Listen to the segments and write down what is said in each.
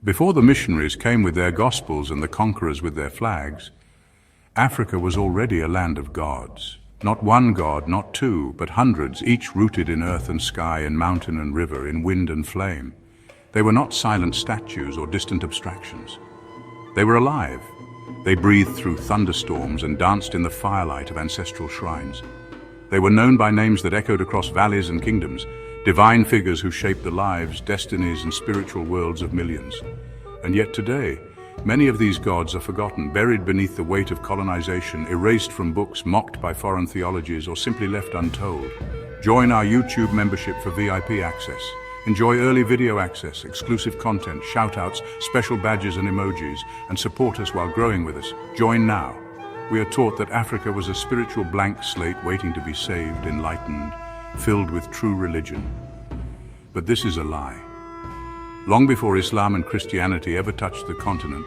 Before the missionaries came with their gospels and the conquerors with their flags, Africa was already a land of gods. Not one god, not two, but hundreds, each rooted in earth and sky, in mountain and river, in wind and flame. They were not silent statues or distant abstractions. They were alive. They breathed through thunderstorms and danced in the firelight of ancestral shrines. They were known by names that echoed across valleys and kingdoms, divine figures who shaped the lives, destinies, and spiritual worlds of millions. And yet today, many of these gods are forgotten, buried beneath the weight of colonization, erased from books, mocked by foreign theologies, or simply left untold. Join our YouTube membership for VIP access. Enjoy early video access, exclusive content, shout-outs, special badges and emojis, and support us while growing with us. Join now. We are taught that Africa was a spiritual blank slate waiting to be saved, enlightened, filled with true religion. But this is a lie. Long before Islam and Christianity ever touched the continent,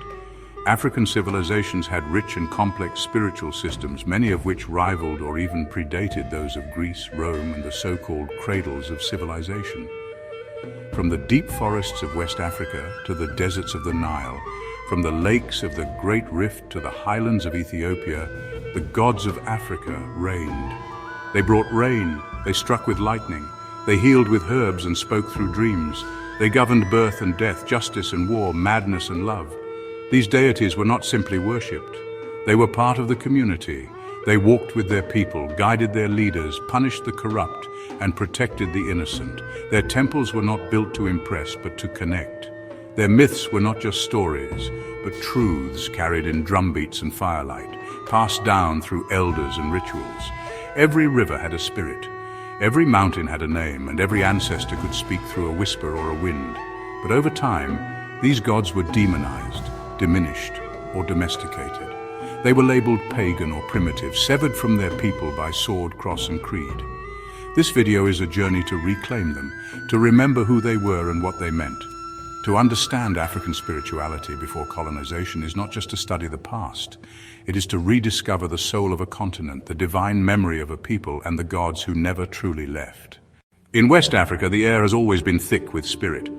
African civilizations had rich and complex spiritual systems, many of which rivaled or even predated those of Greece, Rome, and the so-called cradles of civilization. From the deep forests of West Africa to the deserts of the Nile, from the lakes of the Great Rift to the highlands of Ethiopia, the gods of Africa reigned. They brought rain, they struck with lightning, they healed with herbs and spoke through dreams. They governed birth and death, justice and war, madness and love. These deities were not simply worshipped. They were part of the community. They walked with their people, guided their leaders, punished the corrupt, and protected the innocent. Their temples were not built to impress, but to connect. Their myths were not just stories, but truths carried in drumbeats and firelight, passed down through elders and rituals. Every river had a spirit. Every mountain had a name, and every ancestor could speak through a whisper or a wind. But over time, these gods were demonized, diminished, or domesticated. They were labeled pagan or primitive, severed from their people by sword, cross, and creed. This video is a journey to reclaim them, to remember who they were and what they meant. To understand African spirituality before colonization is not just to study the past. It is to rediscover the soul of a continent, the divine memory of a people, and the gods who never truly left. In West Africa, the air has always been thick with spirit.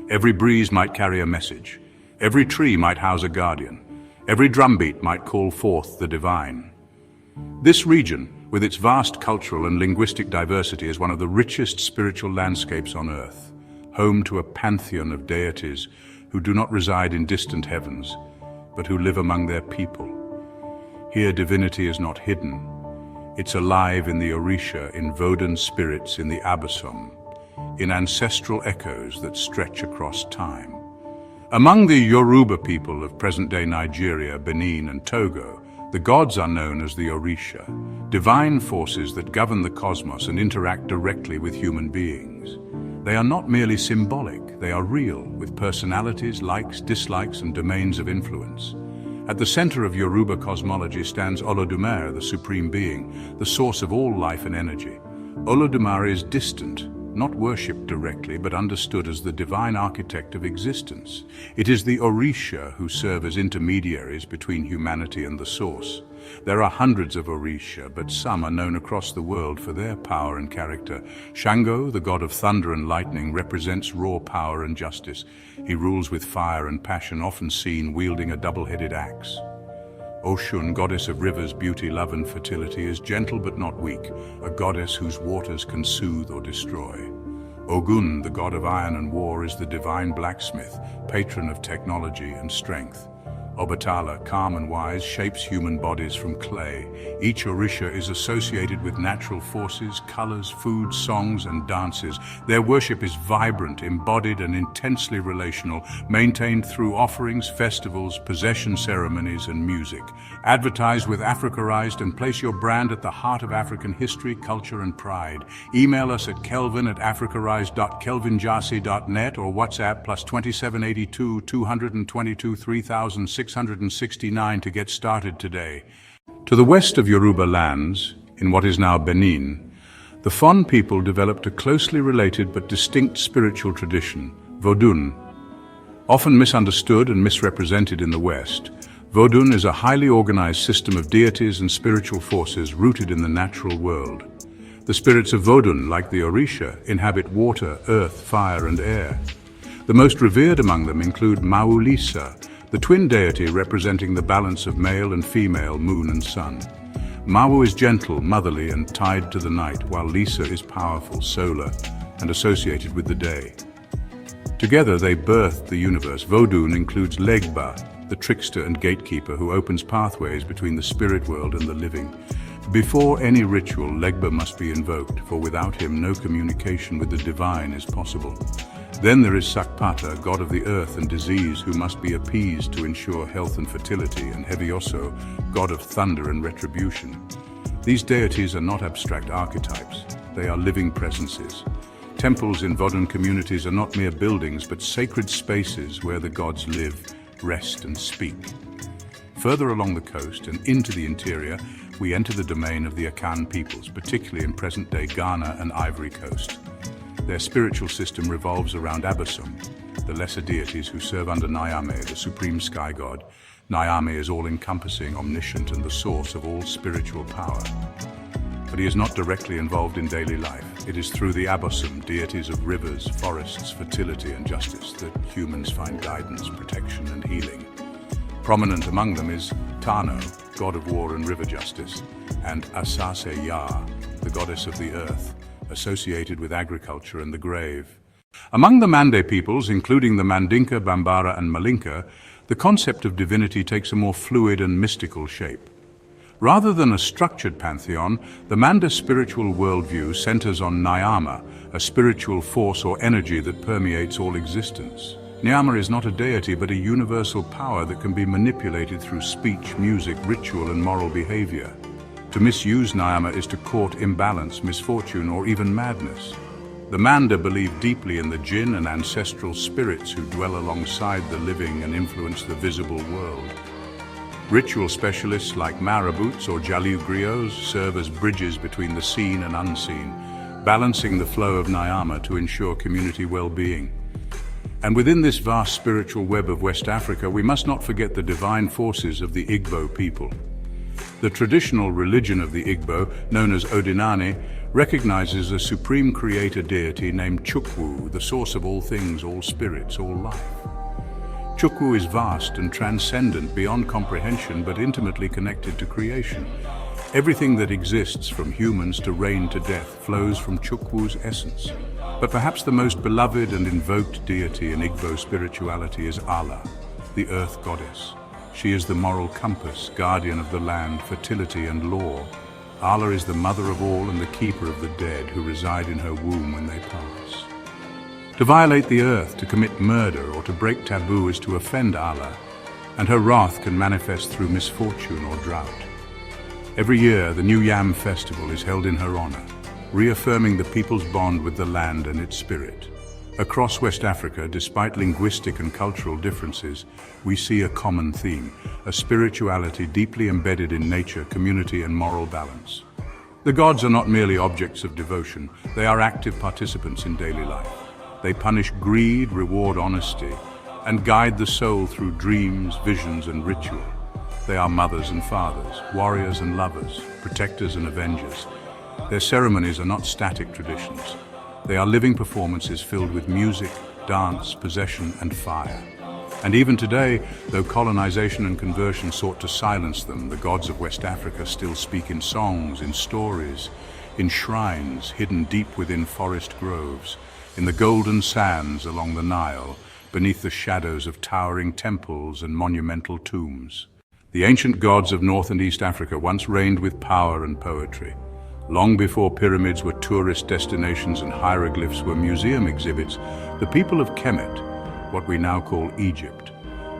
Every breeze might carry a message. Every tree might house a guardian. Every drumbeat might call forth the divine. This region, with its vast cultural and linguistic diversity, is one of the richest spiritual landscapes on earth, home to a pantheon of deities who do not reside in distant heavens, but who live among their people. Here divinity is not hidden. It's alive in the Orisha, in Vodun spirits, in the Abosom, in ancestral echoes that stretch across time. Among the Yoruba people of present-day Nigeria, Benin, and Togo, the gods are known as the Orisha, divine forces that govern the cosmos and interact directly with human beings. They are not merely symbolic, they are real, with personalities, likes, dislikes, and domains of influence. At the center of Yoruba cosmology stands Olodumare, the supreme being, the source of all life and energy. Olodumare is distant, not worshipped directly, but understood as the divine architect of existence. It is the Orisha who serve as intermediaries between humanity and the source. There are hundreds of Orisha, but some are known across the world for their power and character. Shango, the god of thunder and lightning, represents raw power and justice. He rules with fire and passion, often seen wielding a double-headed axe. Oshun, goddess of rivers, beauty, love, and fertility, is gentle but not weak, a goddess whose waters can soothe or destroy. Ogun, the god of iron and war, is the divine blacksmith, patron of technology and strength. Obatala, calm and wise, shapes human bodies from clay. Each Orisha is associated with natural forces, colors, food, songs, and dances. Their worship is vibrant, embodied, and intensely relational, maintained through offerings, festivals, possession ceremonies, and music. Advertise with Africarized and place your brand at the heart of African history, culture, and pride. Email us at kelvin@africarized.kelvinjasi.net or WhatsApp +2782 222 3669 to get started today. To the west of Yoruba lands, in what is now Benin, the Fon people developed a closely related but distinct spiritual tradition, Vodun. Often misunderstood and misrepresented in the West, Vodun is a highly organized system of deities and spiritual forces rooted in the natural world. The spirits of Vodun, like the Orisha, inhabit water, earth, fire, and air. The most revered among them include Mawulisa, the twin deity representing the balance of male and female, moon and sun. Mawu is gentle, motherly, and tied to the night, while Lisa is powerful, solar, and associated with the day. Together they birthed the universe. Vodun includes Legba, the trickster and gatekeeper who opens pathways between the spirit world and the living. Before any ritual, Legba must be invoked, for without him no communication with the divine is possible. Then there is Sakpata, god of the earth and disease, who must be appeased to ensure health and fertility, and 𝑦𝒑𝒄𝙗𝒄, god of thunder and retribution. These deities are not abstract archetypes, they are living presences. Temples in Vodun communities are not mere buildings, but sacred spaces where the gods live, rest and speak. Further along the coast and into the interior, we enter the domain of the Akan peoples, particularly in present-day Ghana and Ivory Coast. Their spiritual system revolves around Abasum, the lesser deities who serve under Nyame, the supreme sky god. Nyame is all-encompassing, omniscient, and the source of all spiritual power. But he is not directly involved in daily life. It is through the Abasum, deities of rivers, forests, fertility, and justice, that humans find guidance, protection, and healing. Prominent among them is Tano, god of war and river justice, and Asase Ya, the goddess of the earth, associated with agriculture and the grave. Among the Mande peoples, including the Mandinka, Bambara, and Malinka, the concept of divinity takes a more fluid and mystical shape. Rather than a structured pantheon, the Manda spiritual worldview centers on Nyama, a spiritual force or energy that permeates all existence. Nyama is not a deity, but a universal power that can be manipulated through speech, music, ritual, and moral behavior. To misuse Nyama is to court imbalance, misfortune, or even madness. The Manda believe deeply in the jinn and ancestral spirits who dwell alongside the living and influence the visible world. Ritual specialists like marabouts or jalou griots serve as bridges between the seen and unseen, balancing the flow of Nyama to ensure community well-being. And within this vast spiritual web of West Africa, we must not forget the divine forces of the Igbo people. The traditional religion of the Igbo, known as Odinani, recognizes a supreme creator deity named Chukwu, the source of all things, all spirits, all life. Chukwu is vast and transcendent beyond comprehension, but intimately connected to creation. Everything that exists, from humans to rain to death, flows from Chukwu's essence. But perhaps the most beloved and invoked deity in Igbo spirituality is Allah, the earth goddess. She is the moral compass, guardian of the land, fertility and law. Allah is the mother of all and the keeper of the dead who reside in her womb when they pass. To violate the earth, to commit murder, or to break taboo is to offend Allah, and her wrath can manifest through misfortune or drought. Every year, the New Yam Festival is held in her honor, reaffirming the people's bond with the land and its spirit. Across West Africa, despite linguistic and cultural differences, we see a common theme, a spirituality deeply embedded in nature, community, and moral balance. The gods are not merely objects of devotion, they are active participants in daily life. They punish greed, reward honesty, and guide the soul through dreams, visions, and ritual. They are mothers and fathers, warriors and lovers, protectors and avengers. Their ceremonies are not static traditions. They are living performances filled with music, dance, possession, and fire. And even today, though colonization and conversion sought to silence them, the gods of West Africa still speak in songs, in stories, in shrines hidden deep within forest groves, in the golden sands along the Nile, beneath the shadows of towering temples and monumental tombs. The ancient gods of North and East Africa once reigned with power and poetry. Long before pyramids were tourist destinations and hieroglyphs were museum exhibits, the people of Kemet, what we now call Egypt,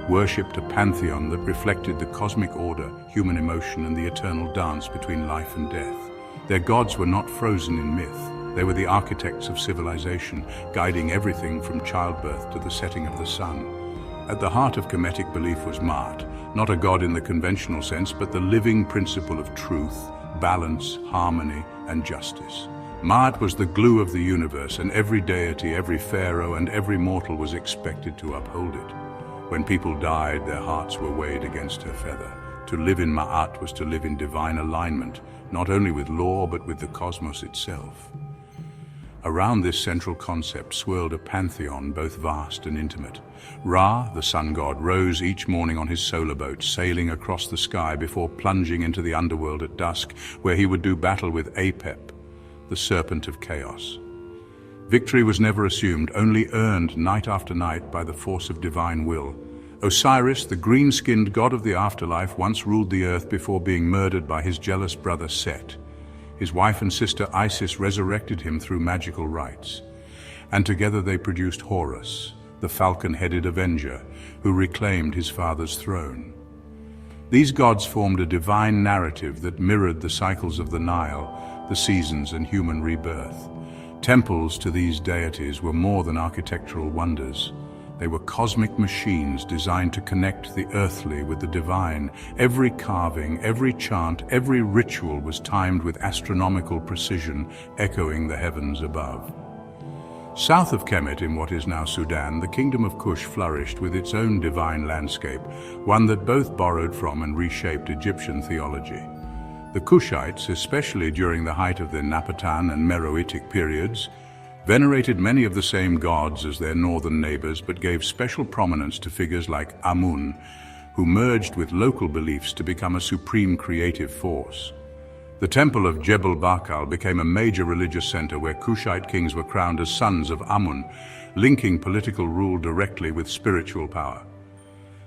worshipped a pantheon that reflected the cosmic order, human emotion, and the eternal dance between life and death. Their gods were not frozen in myth. They were the architects of civilization, guiding everything from childbirth to the setting of the sun. At the heart of Kemetic belief was Maat, not a god in the conventional sense, but the living principle of truth, balance, harmony, and justice. Maat was the glue of the universe, and every deity, every pharaoh, and every mortal was expected to uphold it. When people died, their hearts were weighed against her feather. To live in Ma'at was to live in divine alignment, not only with law, but with the cosmos itself. Around this central concept swirled a pantheon both vast and intimate. Ra, the sun god, rose each morning on his solar boat, sailing across the sky before plunging into the underworld at dusk, where he would do battle with Apep, the serpent of chaos. Victory was never assumed, only earned night after night by the force of divine will. Osiris, the green-skinned god of the afterlife, once ruled the earth before being murdered by his jealous brother Set. His wife and sister Isis resurrected him through magical rites, and together they produced Horus, the falcon-headed avenger, who reclaimed his father's throne. These gods formed a divine narrative that mirrored the cycles of the Nile, the seasons, and human rebirth. Temples to these deities were more than architectural wonders. They were cosmic machines designed to connect the earthly with the divine. Every carving, every chant, every ritual was timed with astronomical precision, echoing the heavens above. South of Kemet, in what is now Sudan, the kingdom of Kush flourished with its own divine landscape, one that both borrowed from and reshaped Egyptian theology. The Kushites, especially during the height of the Napatan and Meroitic periods, venerated many of the same gods as their northern neighbors, but gave special prominence to figures like Amun, who merged with local beliefs to become a supreme creative force. The temple of Jebel-Barkal became a major religious center where Kushite kings were crowned as sons of Amun, linking political rule directly with spiritual power.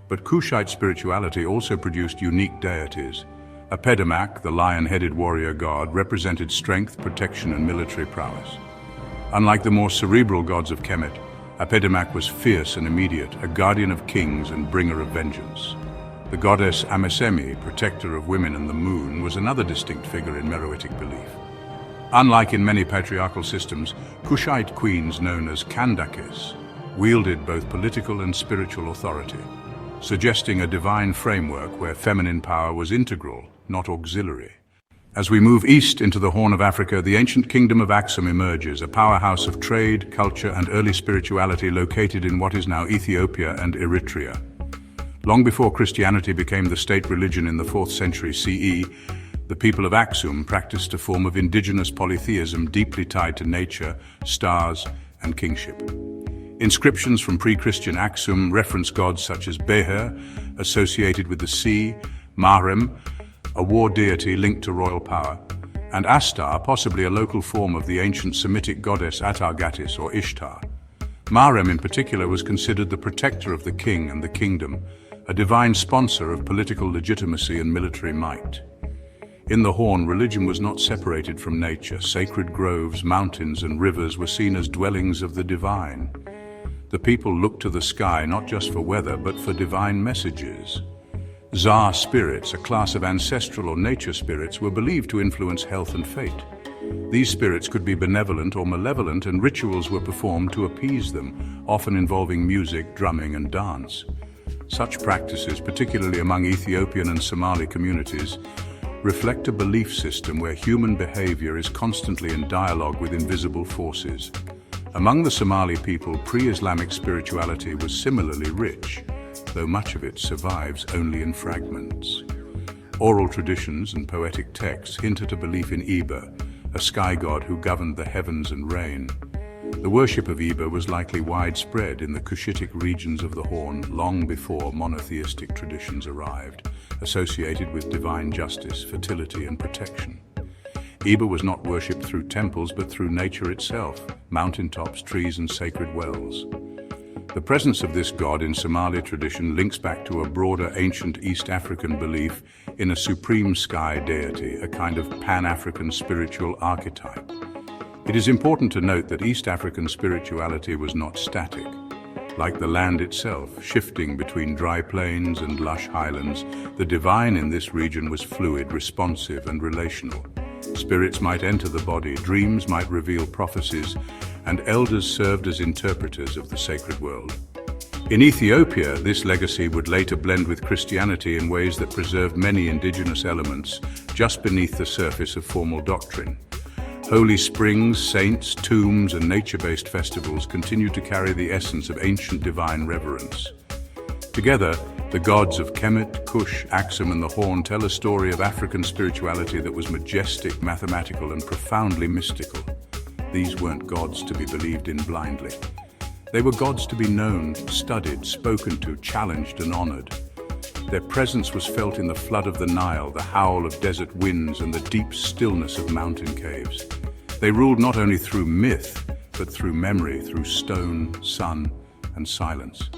But Kushite spirituality also produced unique deities. 𝒂𝒂𝒏𝒚, the lion-headed warrior god, represented strength, protection, and military prowess. Unlike the more cerebral gods of Kemet, 𝒂𝒂𝒏𝒚 was fierce and immediate, a guardian of kings and bringer of vengeance. The goddess Amisemi, protector of women and the moon, was another distinct figure in Meroitic belief. Unlike in many patriarchal systems, Kushite queens known as Kandakes wielded both political and spiritual authority, suggesting a divine framework where feminine power was integral, not auxiliary. As we move east into the Horn of Africa, the ancient kingdom of Aksum emerges, a powerhouse of trade, culture, and early spirituality located in what is now Ethiopia and Eritrea. Long before Christianity became the state religion in the 4th century CE, the people of Aksum practiced a form of indigenous polytheism deeply tied to nature, stars, and kingship. Inscriptions from pre-Christian Aksum reference gods such as Beher, associated with the sea, Marem, a war deity linked to royal power, and Astar, possibly a local form of the ancient Semitic goddess Atargatis or Ishtar. Marem in particular was considered the protector of the king and the kingdom, a divine sponsor of political legitimacy and military might. In the Horn, religion was not separated from nature. Sacred groves, mountains, and rivers were seen as dwellings of the divine. The people looked to the sky not just for weather, but for divine messages. 𝒂 spirits, a class of ancestral or nature spirits, were believed to influence health and fate. These spirits could be benevolent or malevolent, and rituals were performed to appease them, often involving music, drumming, and dance. Such practices, particularly among Ethiopian and Somali communities, reflect a belief system where human behavior is constantly in dialogue with invisible forces. Among the Somali people, pre-Islamic spirituality was similarly rich, though much of it survives only in fragments. Oral traditions and poetic texts hint at a belief in Eba, a sky god who governed the heavens and rain. The worship of Eba was likely widespread in the Cushitic regions of the Horn long before monotheistic traditions arrived, associated with divine justice, fertility, and protection. Eba was not worshipped through temples but through nature itself, mountaintops, trees, and sacred wells. The presence of this god in Somali tradition links back to a broader ancient East African belief in a supreme sky deity, a kind of Pan-African spiritual archetype. It is important to note that East African spirituality was not static. Like the land itself, shifting between dry plains and lush highlands, the divine in this region was fluid, responsive, and relational. Spirits might enter the body, dreams might reveal prophecies, and elders served as interpreters of the sacred world. In Ethiopia, this legacy would later blend with Christianity in ways that preserved many indigenous elements just beneath the surface of formal doctrine. Holy springs, saints, tombs, and nature-based festivals continue to carry the essence of ancient divine reverence. Together, the gods of Kemet, Kush, Aksum, and the Horn tell a story of African spirituality that was majestic, mathematical, and profoundly mystical. these weren't gods to be believed in blindly. They were gods to be known, studied, spoken to, challenged and honored. Their presence was felt in the flood of the Nile, the howl of desert winds, and the deep stillness of mountain caves. They ruled not only through myth, but through memory, through stone, sun, and silence.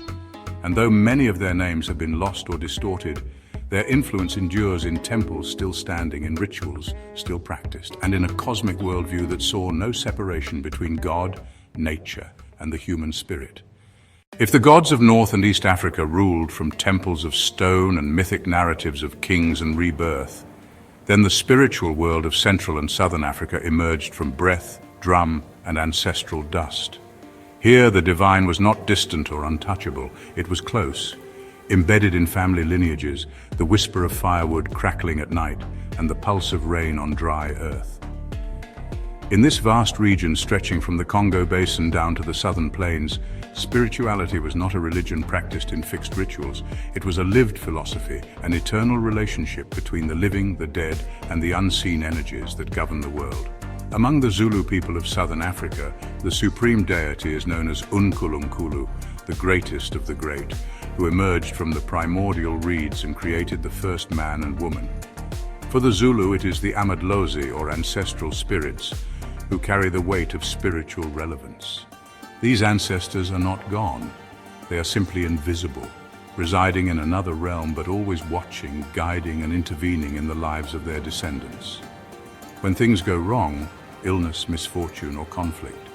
And though many of their names have been lost or distorted, their influence endures in temples still standing, in rituals still practiced, and in a cosmic worldview that saw no separation between God, nature, and the human spirit. If the gods of North and East Africa ruled from temples of stone and mythic narratives of kings and rebirth, then the spiritual world of Central and Southern Africa emerged from breath, drum, and ancestral dust. Here the divine was not distant or untouchable, it was close, embedded in family lineages, the whisper of firewood crackling at night, and the pulse of rain on dry earth. In this vast region stretching from the Congo Basin down to the southern plains, spirituality was not a religion practiced in fixed rituals. It was a lived philosophy, an eternal relationship between the living, the dead, and the unseen energies that govern the world. Among the Zulu people of southern Africa, the supreme deity is known as uNkulunkulu, the greatest of the great, who emerged from the primordial reeds and created the first man and woman. For the Zulu, it is the amadlozi, or ancestral spirits, who carry the weight of spiritual relevance. These ancestors are not gone. They are simply invisible, residing in another realm but always watching, guiding and intervening in the lives of their descendants. When things go wrong, illness, misfortune or conflict,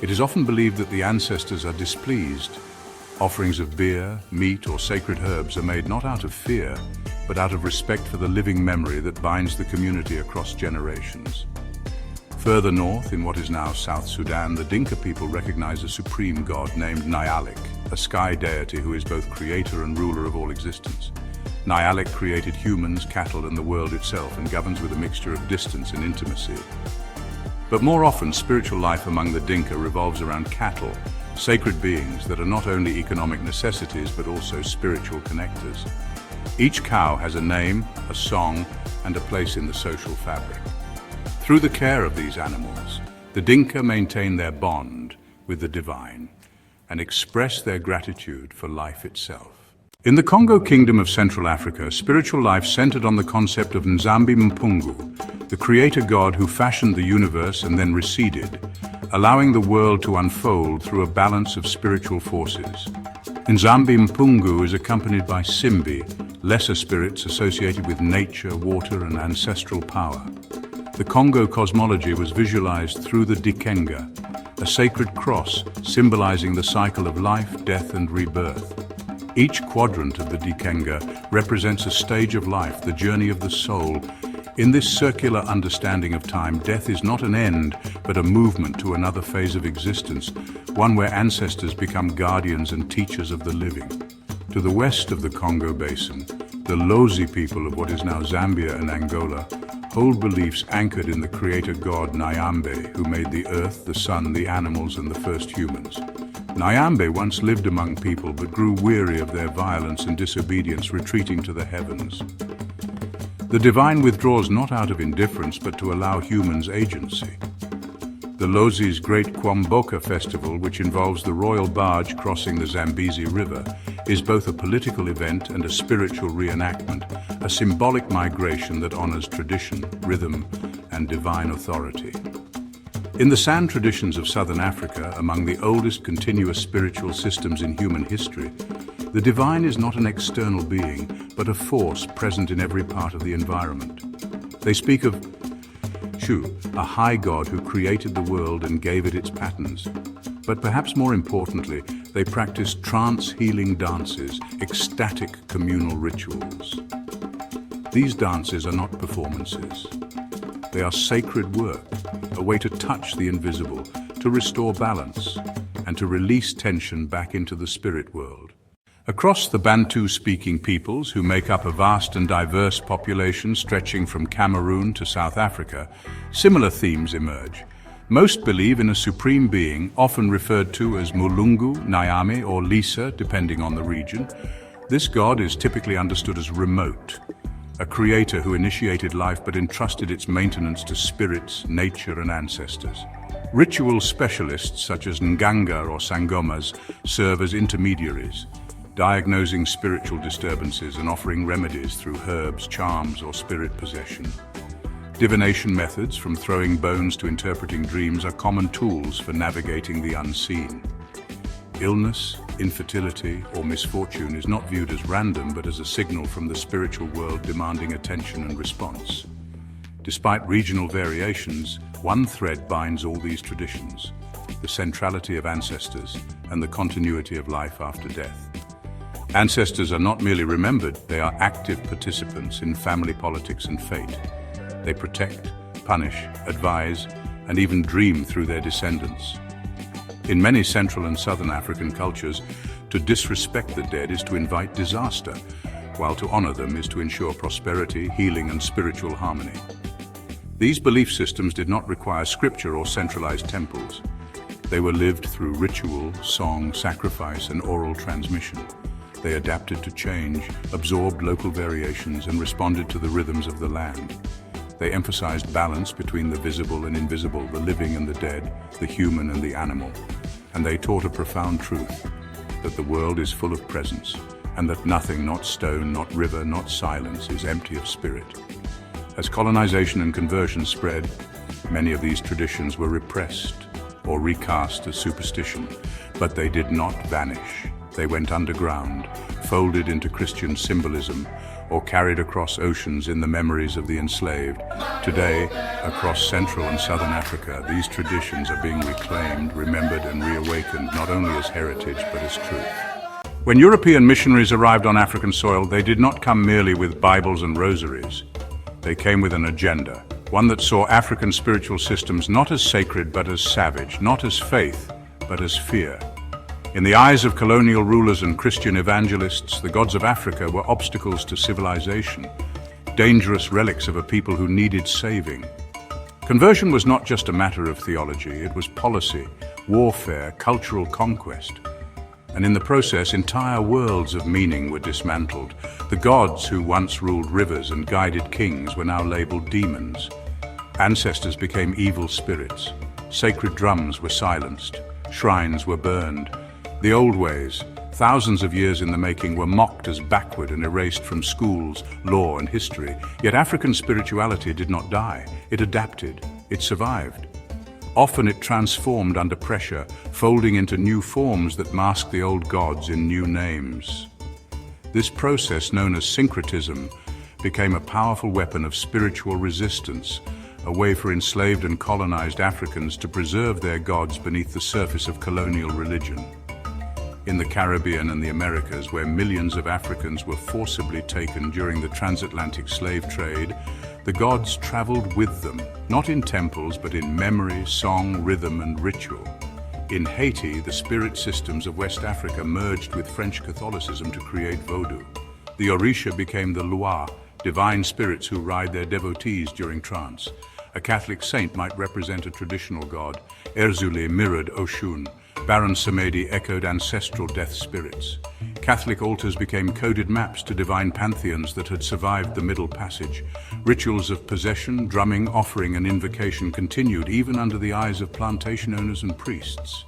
it is often believed that the ancestors are displeased. Offerings of beer, meat or sacred herbs are made not out of fear, but out of respect for the living memory that binds the community across generations. Further north, in what is now South Sudan, the Dinka people recognize a supreme god named Nyalik, a sky deity who is both creator and ruler of all existence. Nyalik created humans, cattle and the world itself, and governs with a mixture of distance and intimacy. But more often, spiritual life among the Dinka revolves around cattle, sacred beings that are not only economic necessities but also spiritual connectors. Each cow has a name, a song, and a place in the social fabric. Through the care of these animals, the Dinka maintain their bond with the divine and express their gratitude for life itself. In the Congo Kingdom of Central Africa, spiritual life centered on the concept of Nzambi-Mpungu, the creator god who fashioned the universe and then receded, allowing the world to unfold through a balance of spiritual forces. Nzambi-Mpungu is accompanied by Simbi, lesser spirits associated with nature, water and ancestral power. The Congo cosmology was visualized through the Dikenga, a sacred cross symbolizing the cycle of life, death and rebirth. Each quadrant of the Dikenga represents a stage of life, the journey of the soul. In this circular understanding of time, death is not an end, but a movement to another phase of existence, one where ancestors become guardians and teachers of the living. To the west of the Congo Basin, the Lozi people of what is now Zambia and Angola hold beliefs anchored in the creator god Nyambe, who made the earth, the sun, the animals, and the first humans. Nyambe once lived among people but grew weary of their violence and disobedience, retreating to the heavens. The divine withdraws not out of indifference but to allow humans agency. The Lozi's Great Kwamboka festival, which involves the royal barge crossing the Zambezi River, is both a political event and a spiritual reenactment, a symbolic migration that honors tradition, rhythm, and divine authority. In the San traditions of Southern Africa, among the oldest continuous spiritual systems in human history, the divine is not an external being, but a force present in every part of the environment. They speak of Shu, a high god who created the world and gave it its patterns. But perhaps more importantly, they practice trance-healing dances, ecstatic communal rituals. These dances are not performances. They are sacred work, a way to touch the invisible, to restore balance, and to release tension back into the spirit world. Across the Bantu-speaking peoples, who make up a vast and diverse population stretching from Cameroon to South Africa, similar themes emerge. Most believe in a supreme being, often referred to as Mulungu, Nyame, or Lisa, depending on the region. This god is typically understood as remote, a creator who initiated life but entrusted its maintenance to spirits, nature, and ancestors. Ritual specialists such as nganga or sangomas serve as intermediaries, diagnosing spiritual disturbances and offering remedies through herbs, charms, or spirit possession. Divination methods, from throwing bones to interpreting dreams, are common tools for navigating the unseen. Illness, infertility, or misfortune is not viewed as random but as a signal from the spiritual world demanding attention and response. Despite regional variations, one thread binds all these traditions: the centrality of ancestors and the continuity of life after death. Ancestors are not merely remembered, they are active participants in family politics and fate. They protect, punish, advise, and even dream through their descendants. In many Central and Southern African cultures, to disrespect the dead is to invite disaster, while to honor them is to ensure prosperity, healing, and spiritual harmony. These belief systems did not require scripture or centralized temples. They were lived through ritual, song, sacrifice, and oral transmission. They adapted to change, absorbed local variations, and responded to the rhythms of the land. They emphasized balance between the visible and invisible, the living and the dead, the human and the animal. And they taught a profound truth, that the world is full of presence, and that nothing, not stone, not river, not silence, is empty of spirit. As colonization and conversion spread, many of these traditions were repressed or recast as superstition, but they did not vanish. They went underground, folded into Christian symbolism, or carried across oceans in the memories of the enslaved. Today, across Central and Southern Africa, these traditions are being reclaimed, remembered, and reawakened, not only as heritage, but as truth. When European missionaries arrived on African soil, they did not come merely with Bibles and rosaries. They came with an agenda, one that saw African spiritual systems not as sacred, but as savage, not as faith, but as fear. In the eyes of colonial rulers and Christian evangelists, the gods of Africa were obstacles to civilization, dangerous relics of a people who needed saving. Conversion was not just a matter of theology, it was policy, warfare, cultural conquest. And in the process, entire worlds of meaning were dismantled. The gods who once ruled rivers and guided kings were now labeled demons. Ancestors became evil spirits. Sacred drums were silenced. Shrines were burned. The old ways, thousands of years in the making, were mocked as backward and erased from schools, law, and history. Yet African spirituality did not die. It adapted. It survived. Often it transformed under pressure, folding into new forms that masked the old gods in new names. This process, known as syncretism, became a powerful weapon of spiritual resistance, a way for enslaved and colonized Africans to preserve their gods beneath the surface of colonial religion. In the Caribbean and the Americas, where millions of Africans were forcibly taken during the transatlantic slave trade, the gods traveled with them, not in temples, but in memory, song, rhythm, and ritual. In Haiti, the spirit systems of West Africa merged with French Catholicism to create Vodou. The Orisha became the Loa, divine spirits who ride their devotees during trance. A Catholic saint might represent a traditional god, 𝒂𝐴𝐴𝐻𝒂𝐴𝐴𝐻 Oshun. Baron Samedi echoed ancestral death spirits. Catholic altars became coded maps to divine pantheons that had survived the Middle Passage. Rituals of possession, drumming, offering, and invocation continued even under the eyes of plantation owners and priests.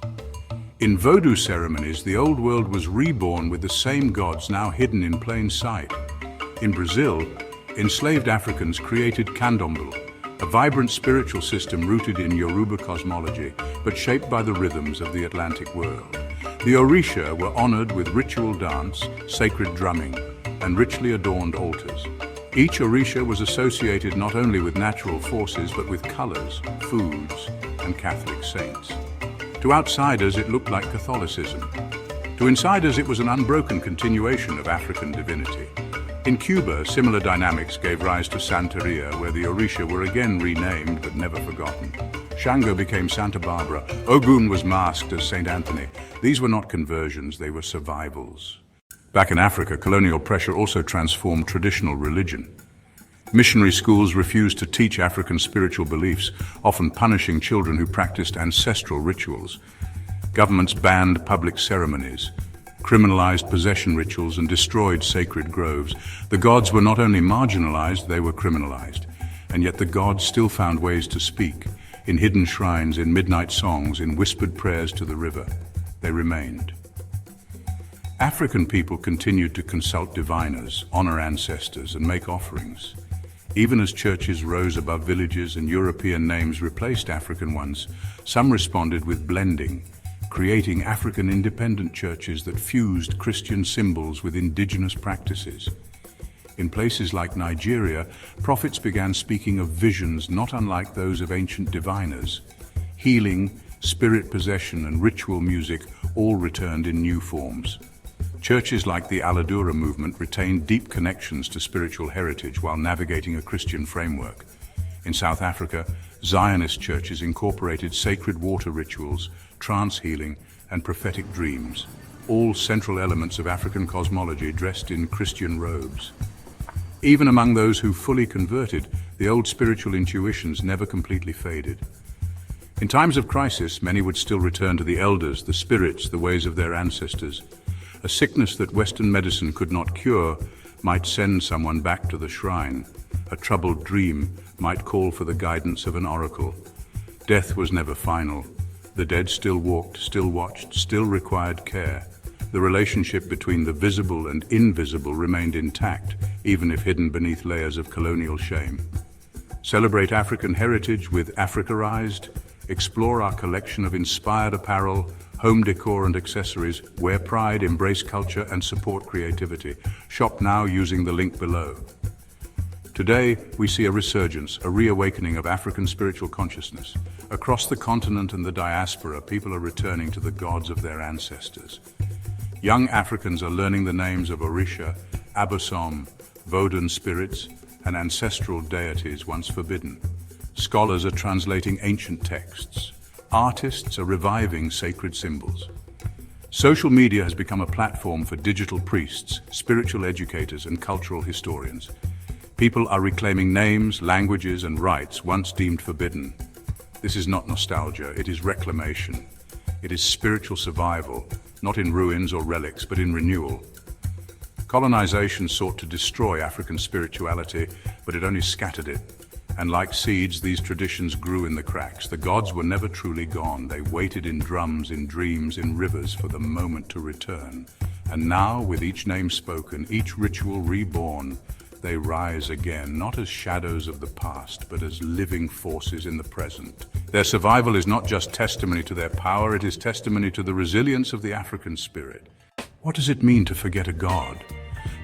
In Vodou ceremonies, the old world was reborn with the same gods now hidden in plain sight. In Brazil, enslaved Africans created candomblé, a vibrant spiritual system rooted in Yoruba cosmology, but shaped by the rhythms of the Atlantic world. The Orisha were honored with ritual dance, sacred drumming, and richly adorned altars. Each Orisha was associated not only with natural forces, but with colors, foods, and Catholic saints. To outsiders, it looked like Catholicism. To insiders, it was an unbroken continuation of African divinity. In Cuba, similar dynamics gave rise to Santeria, where the Orisha were again renamed but never forgotten. Shango became Santa Barbara. Ogun was masked as Saint Anthony. These were not conversions, they were survivals. Back in Africa, colonial pressure also transformed traditional religion. Missionary schools refused to teach African spiritual beliefs, often punishing children who practiced ancestral rituals. Governments banned public ceremonies. criminalized possession rituals, and destroyed sacred groves. The gods were not only marginalized, they were criminalized. And yet the gods still found ways to speak, in hidden shrines, in midnight songs, in whispered prayers to the river. They remained. African people continued to consult diviners, honor ancestors, and make offerings. Even as churches rose above villages and European names replaced African ones, some responded with blending, creating African independent churches that fused Christian symbols with indigenous practices. In places like Nigeria, prophets began speaking of visions not unlike those of ancient diviners. Healing, spirit possession, and ritual music all returned in new forms. Churches like the Aladura movement retained deep connections to spiritual heritage while navigating a Christian framework. In South Africa, Zionist churches incorporated sacred water rituals, trance healing, and prophetic dreams, all central elements of African cosmology dressed in Christian robes. Even among those who fully converted, the old spiritual intuitions never completely faded. In times of crisis, many would still return to the elders, the spirits, the ways of their ancestors. A sickness that Western medicine could not cure might send someone back to the shrine. A troubled dream might call for the guidance of an oracle. Death was never final. The dead still walked, still watched, still required care. The relationship between the visible and invisible remained intact, even if hidden beneath layers of colonial shame. Celebrate African heritage with Africarized. Explore our collection of inspired apparel, home decor and accessories. Wear pride, embrace culture, and support creativity. Shop now using the link below. Today, we see a resurgence, a reawakening of African spiritual consciousness. Across the continent and the diaspora, people are returning to the gods of their ancestors. Young Africans are learning the names of Orisha, Abosom, Vodun spirits, and ancestral deities once forbidden. Scholars are translating ancient texts. Artists are reviving sacred symbols. Social media has become a platform for digital priests, spiritual educators, and cultural historians. People are reclaiming names, languages, and rites once deemed forbidden. This is not nostalgia, it is reclamation. It is spiritual survival, not in ruins or relics, but in renewal. Colonization sought to destroy African spirituality, but it only scattered it. And like seeds, these traditions grew in the cracks. The gods were never truly gone. They waited in drums, in dreams, in rivers for the moment to return. And now, with each name spoken, each ritual reborn, they rise again, not as shadows of the past, but as living forces in the present. Their survival is not just testimony to their power, it is testimony to the resilience of the African spirit. What does it mean to forget a god?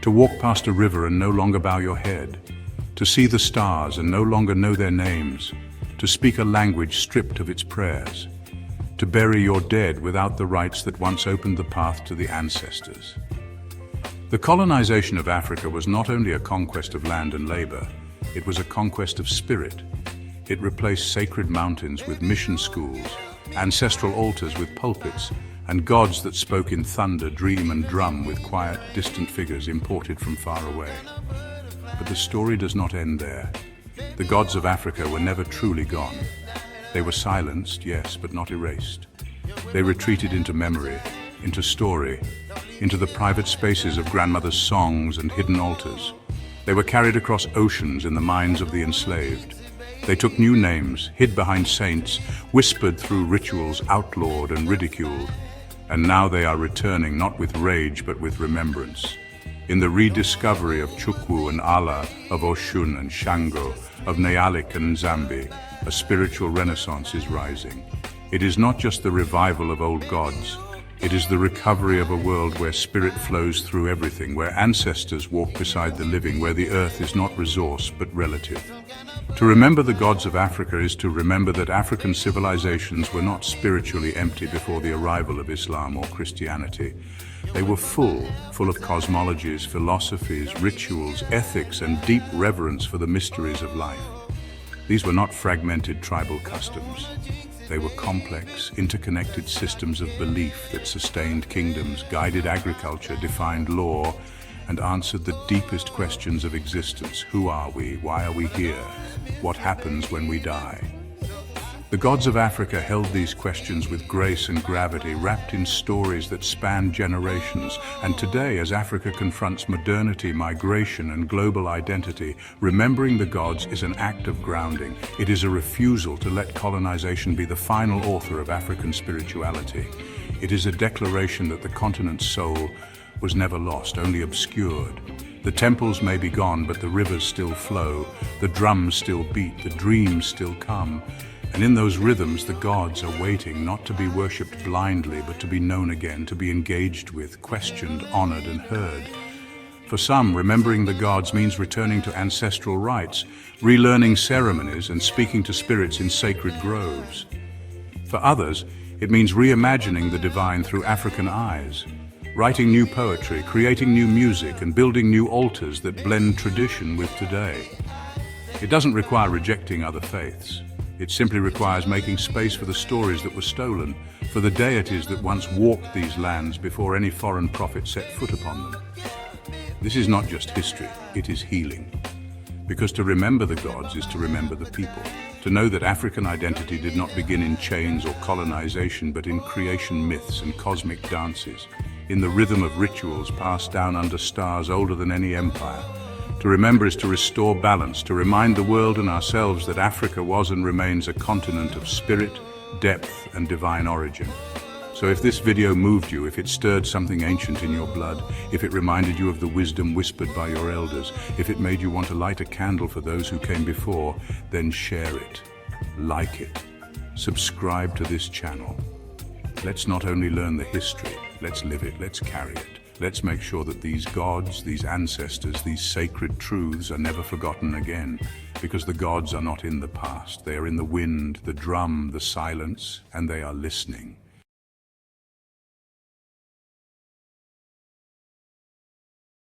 To walk past a river and no longer bow your head? To see the stars and no longer know their names? To speak a language stripped of its prayers? To bury your dead without the rites that once opened the path to the ancestors? The colonization of Africa was not only a conquest of land and labor, it was a conquest of spirit. It replaced sacred mountains with mission schools, ancestral altars with pulpits, and gods that spoke in thunder, dream, and drum with quiet, distant figures imported from far away. But the story does not end there. The gods of Africa were never truly gone. They were silenced, yes, but not erased. They retreated into memory, into story, into the private spaces of grandmothers' songs and hidden altars. They were carried across oceans in the minds of the enslaved. They took new names, hid behind saints, whispered through rituals, outlawed and ridiculed. And now they are returning, not with rage, but with remembrance. In the rediscovery of Chukwu and Allah, of Oshun and Shango, of Nealik and Nzambi, a spiritual renaissance is rising. It is not just the revival of old gods. It is the recovery of a world where spirit flows through everything, where ancestors walk beside the living, where the earth is not resource but relative. To remember the gods of Africa is to remember that African civilizations were not spiritually empty before the arrival of Islam or Christianity. They were full of cosmologies, philosophies, rituals, ethics, and deep reverence for the mysteries of life. These were not fragmented tribal customs. They were complex, interconnected systems of belief that sustained kingdoms, guided agriculture, defined law, and answered the deepest questions of existence. Who are we? Why are we here? What happens when we die? The The gods of Africa held these questions with grace and gravity, wrapped in stories that span generations. And today, as Africa confronts modernity, migration, and global identity, remembering the gods is an act of grounding. It is a refusal to let colonization be the final author of African spirituality. It is a declaration that the continent's soul was never lost, only obscured. The temples may be gone, but the rivers still flow, the drums still beat, the dreams still come. And in those rhythms, the gods are waiting, not to be worshipped blindly, but to be known again, to be engaged with, questioned, honored, and heard. For some, remembering the gods means returning to ancestral rites, relearning ceremonies, and speaking to spirits in sacred groves. For others, it means reimagining the divine through African eyes, writing new poetry, creating new music, and building new altars that blend tradition with today. It doesn't require rejecting other faiths. It simply requires making space for the stories that were stolen, for the deities that once walked these lands before any foreign prophet set foot upon them. This is not just history, it is healing. Because to remember the gods is to remember the people, to know that African identity did not begin in chains or colonization, but in creation myths and cosmic dances, in the rhythm of rituals passed down under stars older than any empire. To remember is to restore balance, to remind the world and ourselves that Africa was and remains a continent of spirit, depth, and divine origin. So if this video moved you, if it stirred something ancient in your blood, if it reminded you of the wisdom whispered by your elders, if it made you want to light a candle for those who came before, then share it, like it, subscribe to this channel. Let's not only learn the history, let's live it, let's carry it. Let's make sure that these gods, these ancestors, these sacred truths are never forgotten again, because the gods are not in the past. They are in the wind, the drum, the silence, and they are listening.